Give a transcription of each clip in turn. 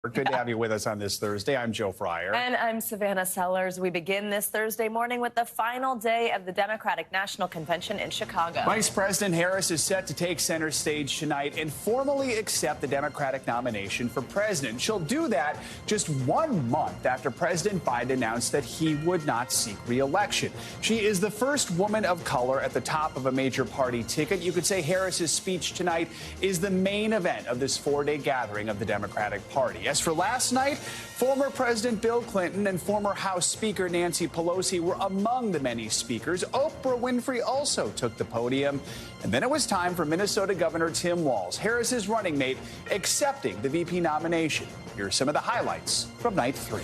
Good to have you with us on this Thursday. I'm Joe Fryer. And I'm Savannah Sellers. We begin this Thursday morning with the final day of the Democratic National Convention in Chicago. Vice President Harris is set to take center stage tonight and formally accept the Democratic nomination for president. She'll do that just 1 month after President Biden announced that he would not seek re-election. She is the first woman of color at the top of a major party ticket. You could say Harris's speech tonight is the main event of this 4-day gathering of the Democratic Party. As for last night, former President Bill Clinton and former House Speaker Nancy Pelosi were among the many speakers. Oprah Winfrey also took the podium. And then it was time for Minnesota Governor Tim Walz, Harris's running mate, accepting the VP nomination. Here are some of the highlights from night 3.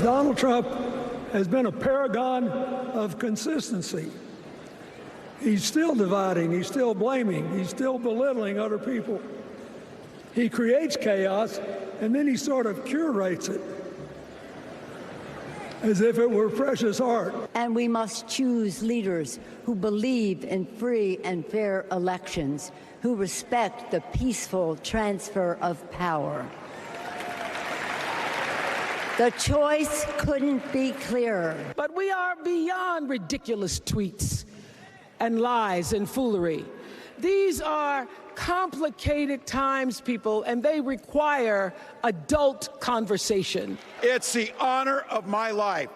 Donald Trump has been a paragon of consistency. He's still dividing, he's still blaming, he's still belittling other people. He creates chaos, and then he sort of curates it as if it were precious art. And we must choose leaders who believe in free and fair elections, who respect the peaceful transfer of power. The choice couldn't be clearer. But we are beyond ridiculous tweets and lies and foolery. These are complicated times, people, and they require adult conversation. It's the honor of my life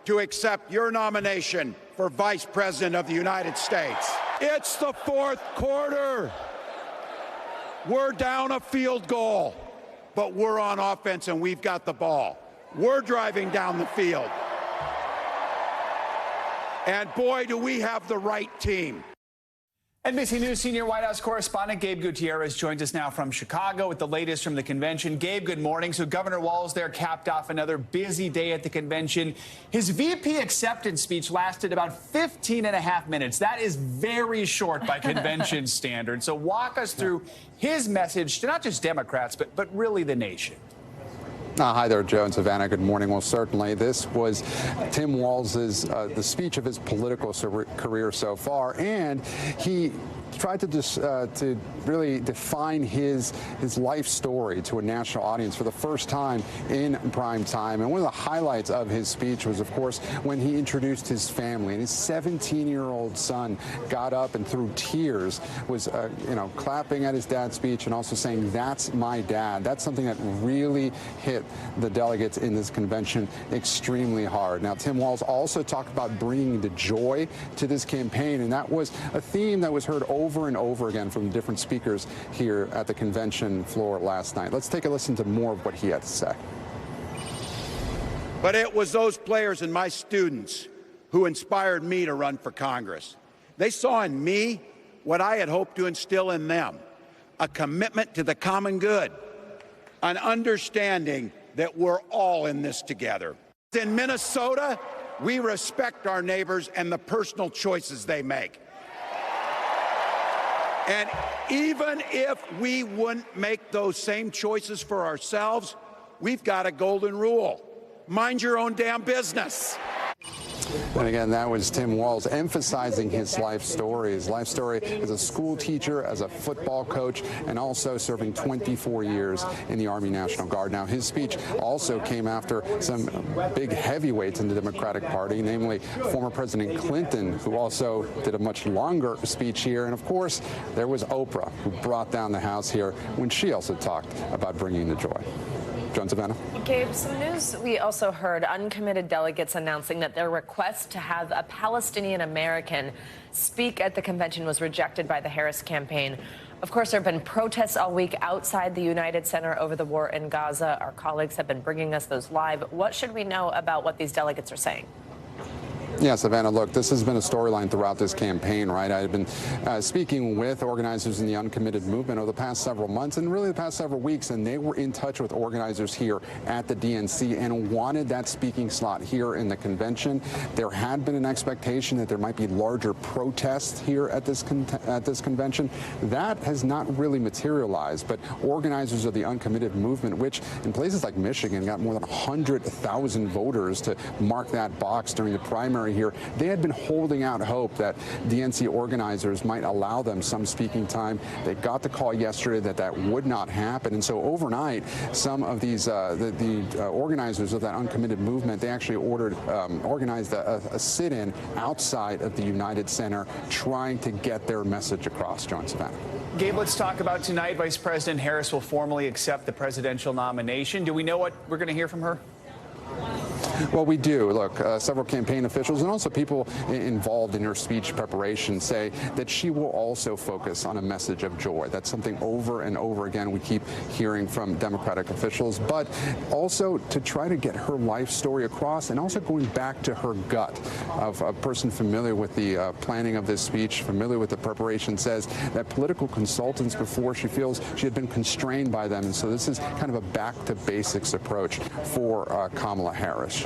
to accept your nomination for Vice President of the United States. It's the 4th quarter. We're down a field goal, but we're on offense and we've got the ball. We're driving down the field. And boy, do we have the right team. NBC News senior White House correspondent Gabe Gutierrez joins us now from Chicago with the latest from the convention. Gabe, good morning. So Governor Walz there capped off another busy day at the convention. His VP acceptance speech lasted about 15.5 minutes. That is very short by convention standards. So walk us through his message to not just Democrats, but really the nation. Hi there, Joe and Savannah. Good morning. Well, certainly this was Tim Walz's the speech of his political career so far, and he tried to really define his life story to a national audience for the first time in prime time. And one of the highlights of his speech was, of course, when he introduced his family, and his 17-year-old son got up and through tears was clapping at his dad's speech and also saying, "That's my dad." That's something that really hit the delegates in this convention extremely hard. Now, Tim Walz also talked about bringing the joy to this campaign, and that was a theme that was heard over and over again from different speakers here at the convention floor last night. Let's take a listen to more of what he had to say. But it was those players and my students who inspired me to run for Congress. They saw in me what I had hoped to instill in them, a commitment to the common good, an understanding that we're all in this together. In Minnesota, we respect our neighbors and the personal choices they make. And even if we wouldn't make those same choices for ourselves, we've got a golden rule. Mind your own damn business. And again, that was Tim Walz emphasizing his life story. His life story as a school teacher, as a football coach, and also serving 24 years in the Army National Guard. Now, his speech also came after some big heavyweights in the Democratic Party, namely former President Clinton, who also did a much longer speech here. And, of course, there was Oprah, who brought down the House here when she also talked about bringing the joy. John, Savannah. Gabe, some news we also heard. Uncommitted delegates announcing that their request to have a Palestinian American speak at the convention was rejected by the Harris campaign. Of course, there have been protests all week outside the United Center over the war in Gaza. Our colleagues have been bringing us those live. What should we know about what these delegates are saying? Yeah, Savannah, look, this has been a storyline throughout this campaign, right? I've been speaking with organizers in the uncommitted movement over the past several months and really the past several weeks, and they were in touch with organizers here at the DNC and wanted that speaking slot here in the convention. There had been an expectation that there might be larger protests here at this convention. That has not really materialized, but organizers of the uncommitted movement, which in places like Michigan got more than 100,000 voters to mark that box during the primary story here. They had been holding out hope that DNC organizers might allow them some speaking time. They got the call yesterday that would not happen. And so overnight, some of these the organizers of that uncommitted movement, they actually organized a sit-in outside of the United Center, trying to get their message across. John, Savannah. Gabe, let's talk about tonight. Vice President Harris will formally accept the presidential nomination. Do we know what we're going to hear from her? Well, we do. Look, several campaign officials and also people involved in her speech preparation say that she will also focus on a message of joy. That's something over and over again we keep hearing from Democratic officials, but also to try to get her life story across, and also going back to her gut. Of a person familiar with the planning of this speech, familiar with the preparation, says that political consultants before, she feels she had been constrained by them, and so this is kind of a back to basics approach for Kamala Harris.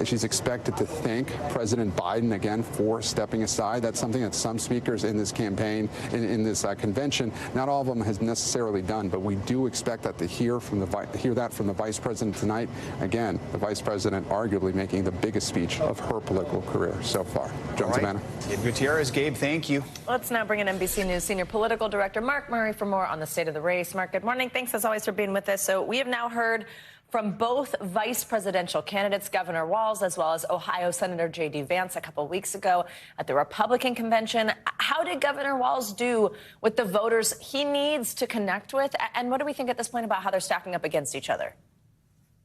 She's expected to thank President Biden again for stepping aside. That's something that some speakers in this campaign, in this convention, not all of them has necessarily done, but we do expect that to hear that from the vice president tonight. Again, the vice president arguably making the biggest speech of her political career so far. Joan, Savannah. Gabe Gutierrez. Gabe, thank you. Let's now bring in NBC News senior political director Mark Murray for more on the state of the race. Mark, good morning. Thanks as always for being with us. So we have now heard from both vice presidential candidates, Governor Walz, as well as Ohio Senator J.D. Vance a couple weeks ago at the Republican convention. How did Governor Walz do with the voters he needs to connect with? And what do we think at this point about how they're stacking up against each other?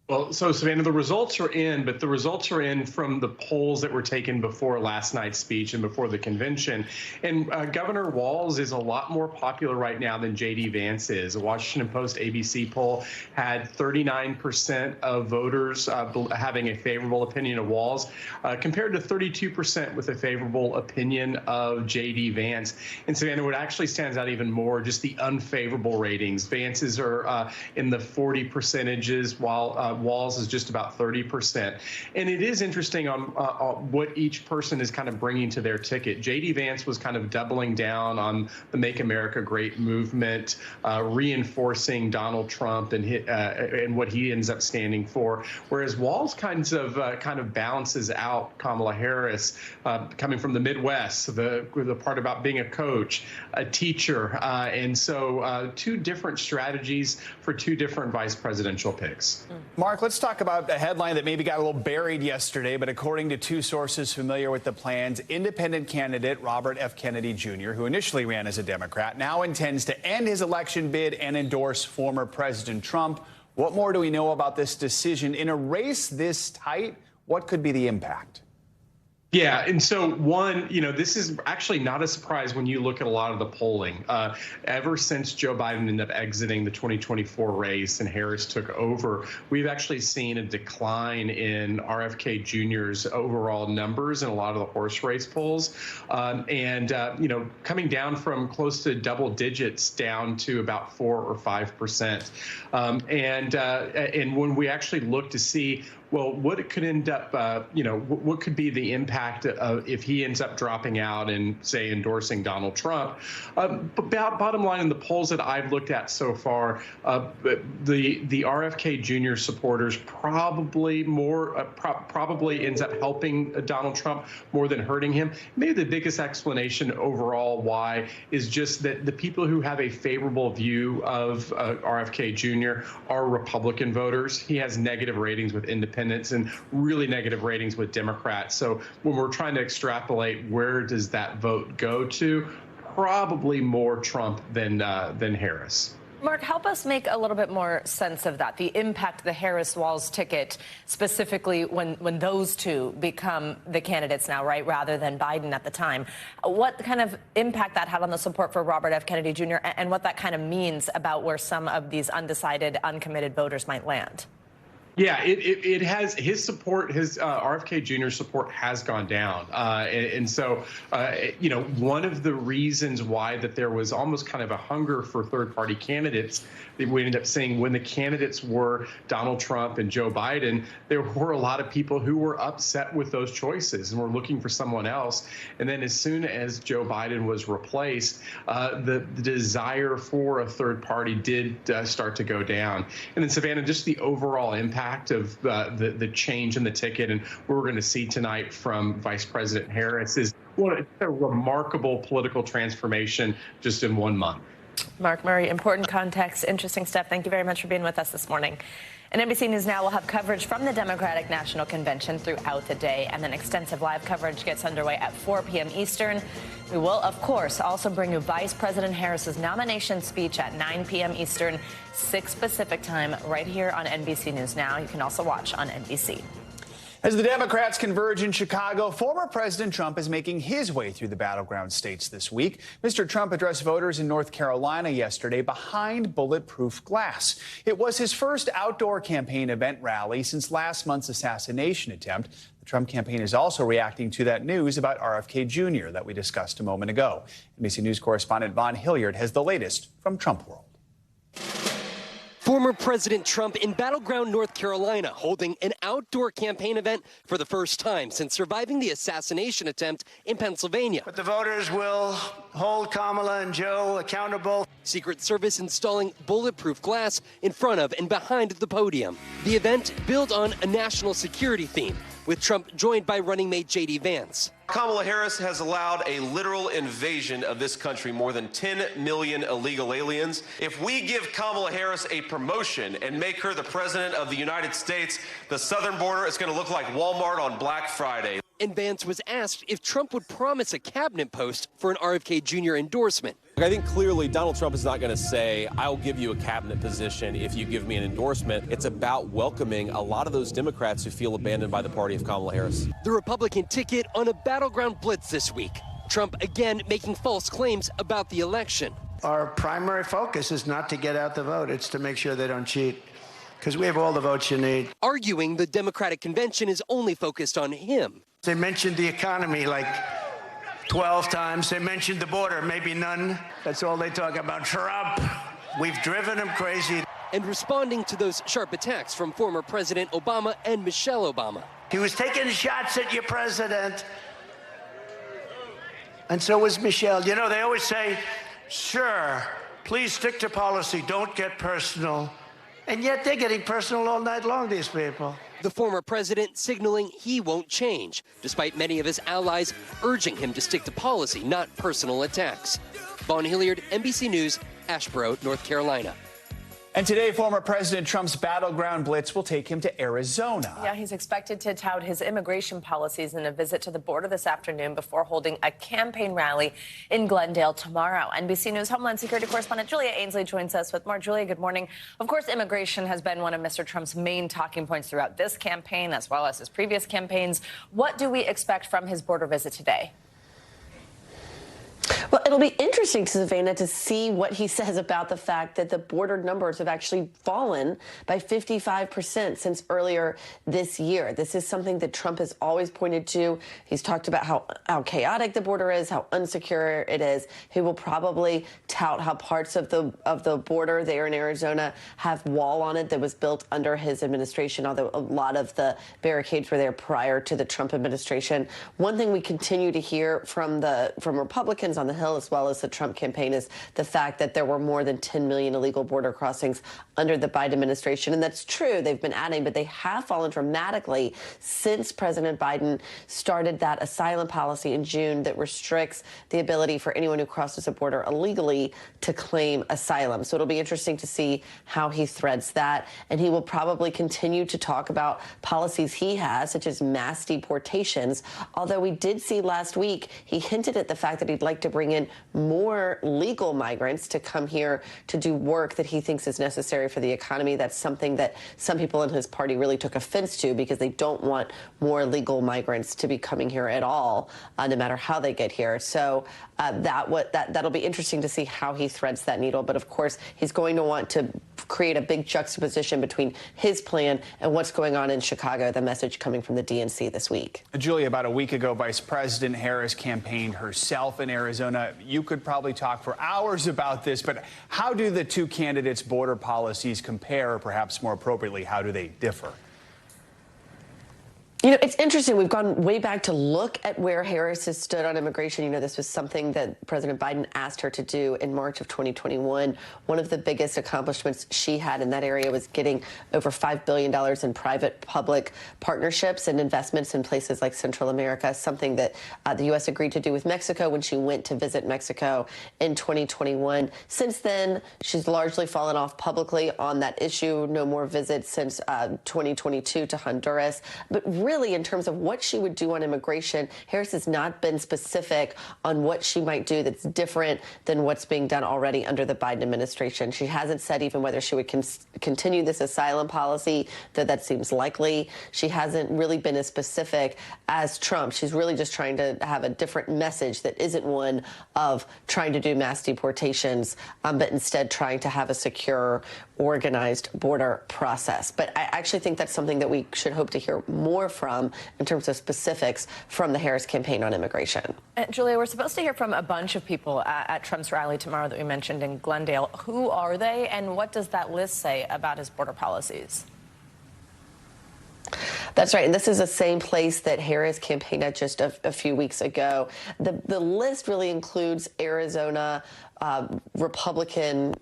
Well, so Savannah, the results are in, but the results are in from the polls that were taken before last night's speech and before the convention. And Governor Walz is a lot more popular right now than J.D. Vance is. A Washington Post ABC poll had 39% of voters having a favorable opinion of Walz, compared to 32% with a favorable opinion of J.D. Vance. And Savannah, what actually stands out even more, just the unfavorable ratings. Vance's are in the 40%, while Walz is just about 30%. And it is interesting on what each person is kind of bringing to their ticket. J.D. Vance was kind of doubling down on the Make America Great movement, reinforcing Donald Trump and what he ends up standing for. Whereas Walz kind of balances out Kamala Harris, coming from the Midwest, the part about being a coach, a teacher. And so two different strategies for two different vice presidential picks. Mark, let's talk about a headline that maybe got a little buried yesterday, but according to two sources familiar with the plans, independent candidate Robert F. Kennedy Jr., who initially ran as a Democrat, now intends to end his election bid and endorse former President Trump. What more do we know about this decision? In a race this tight, what could be the impact? Yeah, and so one, this is actually not a surprise when you look at a lot of the polling. Ever since Joe Biden ended up exiting the 2024 race and Harris took over, we've actually seen a decline in RFK Jr.'s overall numbers in a lot of the horse race polls, coming down from close to double digits down to about 4 or 5%. And when we actually look to see, well, what it could end up, what could be the impact of if he ends up dropping out and, say, endorsing Donald Trump? Bottom line, in the polls that I've looked at so far, the RFK Jr. supporters probably ends up helping Donald Trump more than hurting him. Maybe the biggest explanation overall why is just that the people who have a favorable view of RFK Jr. are Republican voters. He has negative ratings with independents and really negative ratings with Democrats. So when we're trying to extrapolate, where does that vote go to? Probably more Trump than Harris. Mark, help us make a little bit more sense of that, the impact the Harris-Walz ticket, specifically when those two become the candidates now, right, rather than Biden at the time. What kind of impact that had on the support for Robert F. Kennedy Jr. and what that kind of means about where some of these undecided, uncommitted voters might land? Yeah, it has his support, his RFK Jr. support has gone down. And so, one of the reasons why that there was almost kind of a hunger for third party candidates that we ended up seeing when the candidates were Donald Trump and Joe Biden, there were a lot of people who were upset with those choices and were looking for someone else. And then as soon as Joe Biden was replaced, the desire for a third party did start to go down. And then, Savannah, just the overall impact impact of the change in the ticket and what we're going to see tonight from Vice President Harris is a remarkable political transformation just in 1 month. Mark Murray, important context, interesting stuff. Thank you very much for being with us this morning. And NBC News Now will have coverage from the Democratic National Convention throughout the day, and then extensive live coverage gets underway at 4 p.m. Eastern. We will, of course, also bring you Vice President Harris's nomination speech at 9 p.m. Eastern, 6 Pacific time, right here on NBC News Now. You can also watch on NBC. As the Democrats converge in Chicago, former President Trump is making his way through the battleground states this week. Mr. Trump addressed voters in North Carolina yesterday behind bulletproof glass. It was his first outdoor campaign event rally since last month's assassination attempt. The Trump campaign is also reacting to that news about RFK Jr. that we discussed a moment ago. NBC News correspondent Vaughn Hilliard has the latest from Trump World. Former President Trump in battleground North Carolina holding an outdoor campaign event for the first time since surviving the assassination attempt in Pennsylvania. But the voters will hold Kamala and Joe accountable. Secret Service installing bulletproof glass in front of and behind the podium. The event built on a national security theme, with Trump joined by running mate J.D. Vance. Kamala Harris has allowed a literal invasion of this country, more than 10 million illegal aliens. If we give Kamala Harris a promotion and make her the president of the United States, the southern border is going to look like Walmart on Black Friday. And Vance was asked if Trump would promise a cabinet post for an RFK Jr. endorsement. I think clearly Donald Trump is not going to say, I'll give you a cabinet position if you give me an endorsement. It's about welcoming a lot of those Democrats who feel abandoned by the party of Kamala Harris. The Republican ticket on a battleground blitz this week. Trump again making false claims about the election. Our primary focus is not to get out the vote. It's to make sure they don't cheat, because we have all the votes you need. Arguing the Democratic convention is only focused on him. They mentioned the economy like 12 times. They mentioned the border, maybe none. That's all they talk about. Trump, we've driven him crazy. And responding to those sharp attacks from former President Obama and Michelle Obama. He was taking shots at your president. And so was Michelle. You know, they always say, sure, please stick to policy, don't get personal. And yet they're getting personal all night long, these people. The former president signaling he won't change, despite many of his allies urging him to stick to policy, not personal attacks. Vaughn Hilliard, NBC News, Asheboro, North Carolina. And today, former President Trump's battleground blitz will take him to Arizona. Yeah, he's expected to tout his immigration policies in a visit to the border this afternoon before holding a campaign rally in Glendale tomorrow. NBC News Homeland Security correspondent Julia Ainsley joins us with more. Julia, good morning. Of course, immigration has been one of Mr. Trump's main talking points throughout this campaign, as well as his previous campaigns. What do we expect from his border visit today? Well, it'll be interesting, Savannah, to see what he says about the fact that the border numbers have actually fallen by 55% since earlier this year. This is something that Trump has always pointed to. He's talked about how chaotic the border is, how unsecure it is. He will probably tout how parts of the border there in Arizona have wall on it that was built under his administration, although a lot of the barricades were there prior to the Trump administration. One thing we continue to hear from Republicans on the Hill, as well as the Trump campaign, is the fact that there were more than 10 million illegal border crossings under the Biden administration. And that's true. They've been adding, but they have fallen dramatically since President Biden started that asylum policy in June that restricts the ability for anyone who crosses a border illegally to claim asylum. So it'll be interesting to see how he threads that. And he will probably continue to talk about policies he has, such as mass deportations. Although we did see last week, he hinted at the fact that he'd like to bring in more legal migrants to come here to do work that he thinks is necessary for the economy. That's something that some people in his party really took offense to, because they don't want more legal migrants to be coming here at all, no matter how they get here. So that'll be interesting to see how he threads that needle. But of course, he's going to want to create a big juxtaposition between his plan and what's going on in Chicago, the message coming from the DNC this week. Julia, about a week ago, Vice President Harris campaigned herself in Arizona. You could probably talk for hours about this, but how do the two candidates' border policies compare, or perhaps more appropriately, how do they differ? You know, it's interesting. We've gone way back to look at where Harris has stood on immigration. You know, this was something that President Biden asked her to do in March of 2021. One of the biggest accomplishments she had in that area was getting over $5 billion in private-public partnerships and investments in places like Central America, something that the U.S. agreed to do with Mexico when she went to visit Mexico in 2021. Since then, she's largely fallen off publicly on that issue. No more visits since 2022 to Honduras. But really, in terms of what she would do on immigration, Harris has not been specific on what she might do that's different than what's being done already under the Biden administration. She hasn't said even whether she would continue this asylum policy, though that seems likely. She hasn't really been as specific as Trump. She's really just trying to have a different message that isn't one of trying to do mass deportations, but instead trying to have a secure, organized border process. But I actually think that's something that we should hope to hear more from in terms of specifics from the Harris campaign on immigration. Julia, we're supposed to hear from a bunch of people at Trump's rally tomorrow that we mentioned in Glendale. Who are they, and what does that list say about his border policies? That's right. And this is the same place that Harris campaigned at just a few weeks ago. The list really includes Arizona Republican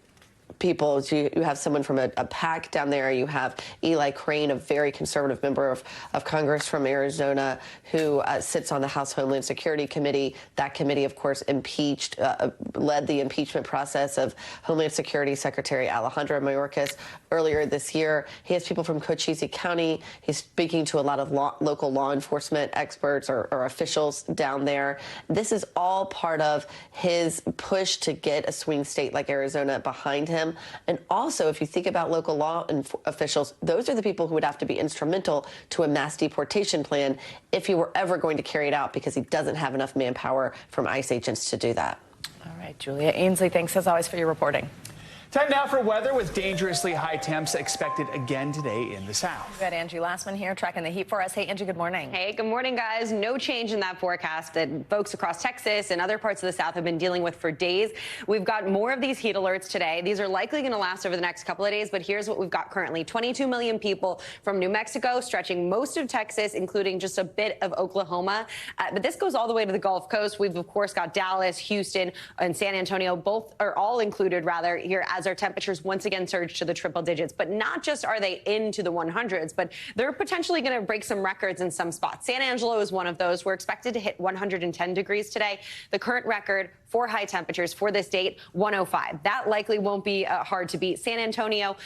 people. You have someone from a PAC down there. You have Eli Crane, a very conservative member of Congress from Arizona, who sits on the House Homeland Security Committee. That committee, of course, led the impeachment process of Homeland Security Secretary Alejandro Mayorkas earlier this year. He has people from Cochise County. He's speaking to a lot of local law enforcement experts or officials down there. This is all part of his push to get a swing state like Arizona behind him. And also, if you think about local law officials, those are the people who would have to be instrumental to a mass deportation plan if he were ever going to carry it out, because he doesn't have enough manpower from ICE agents to do that. All right, Julia Ainsley, thanks as always for your reporting. Time now for weather, with dangerously high temps expected again today in the south. We've got Angie Lassman here tracking the heat for us. Hey, Angie, good morning. Hey, good morning, guys. No change in that forecast that folks across Texas and other parts of the south have been dealing with for days. We've got more of these heat alerts today. These are likely going to last over the next couple of days, but here's what we've got currently. 22 million people from New Mexico, stretching most of Texas, including just a bit of Oklahoma. But this goes all the way to the Gulf Coast. We've, of course, got Dallas, Houston, and San Antonio, all included, here, as our temperatures once again surge to the triple digits. But not just are they into the 100s, but they're potentially going to break some records in some spots. San Angelo is one of those. We're expected to hit 110 degrees today. The current record for high temperatures for this date, 105. That likely won't be hard to beat. San Antonio,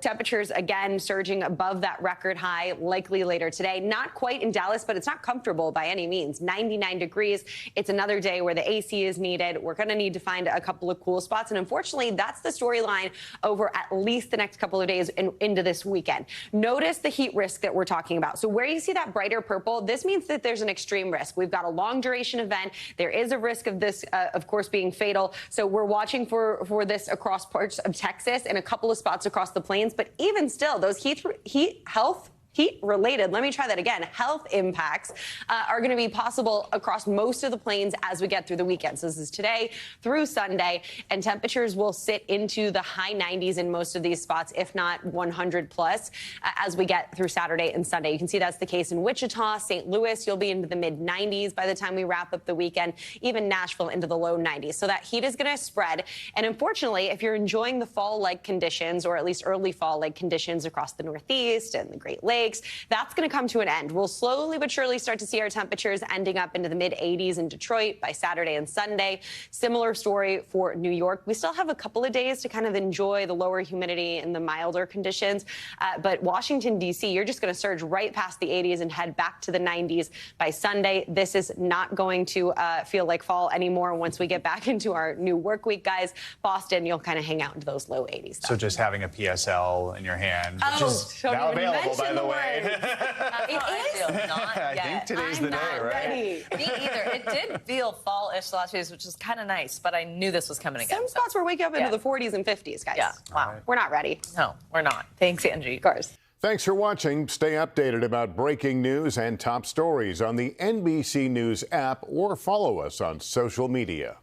temperatures again surging above that record high, likely later today. Not quite in Dallas, but it's not comfortable by any means. 99 degrees. It's another day where the AC is needed. We're going to need to find a couple of cool spots. And unfortunately, that's the storyline over at least the next couple of days and into this weekend. Notice the heat risk that we're talking about. So where you see that brighter purple, this means that there's an extreme risk. We've got a long duration event. There is a risk of this, of course, being fatal. So we're watching for this across parts of Texas and a couple of spots across the plains. But even still, those heat-related, let me try that again, health impacts are going to be possible across most of the plains as we get through the weekend. So this is today through Sunday, and temperatures will sit into the high 90s in most of these spots, if not 100 plus, as we get through Saturday and Sunday. You can see that's the case in Wichita, St. Louis. You'll be into the mid 90s by the time we wrap up the weekend, even Nashville into the low 90s. So that heat is going to spread. And unfortunately, if you're enjoying the fall-like conditions, or at least early fall-like conditions across the Northeast and the Great Lakes, that's going to come to an end. We'll slowly but surely start to see our temperatures ending up into the mid 80s in Detroit by Saturday and Sunday. Similar story for New York. We still have a couple of days to kind of enjoy the lower humidity and the milder conditions. But Washington, D.C., you're just going to surge right past the 80s and head back to the 90s by Sunday. This is not going to feel like fall anymore once we get back into our new work week, guys. Boston, you'll kind of hang out into those low 80s. So just having a PSL in your hand, which is now available, by the way. It is not yet. I think today's the day, right? Ready. Me either. It did feel fall-ish the last few days, which is kind of nice, but I knew this was coming again. Some spots were waking up into the 40s and 50s, guys. Yeah. Wow. We're not ready. No, we're not. Thanks, Angie. Of course. Thanks for watching. Stay updated about breaking news and top stories on the NBC News app, or follow us on social media.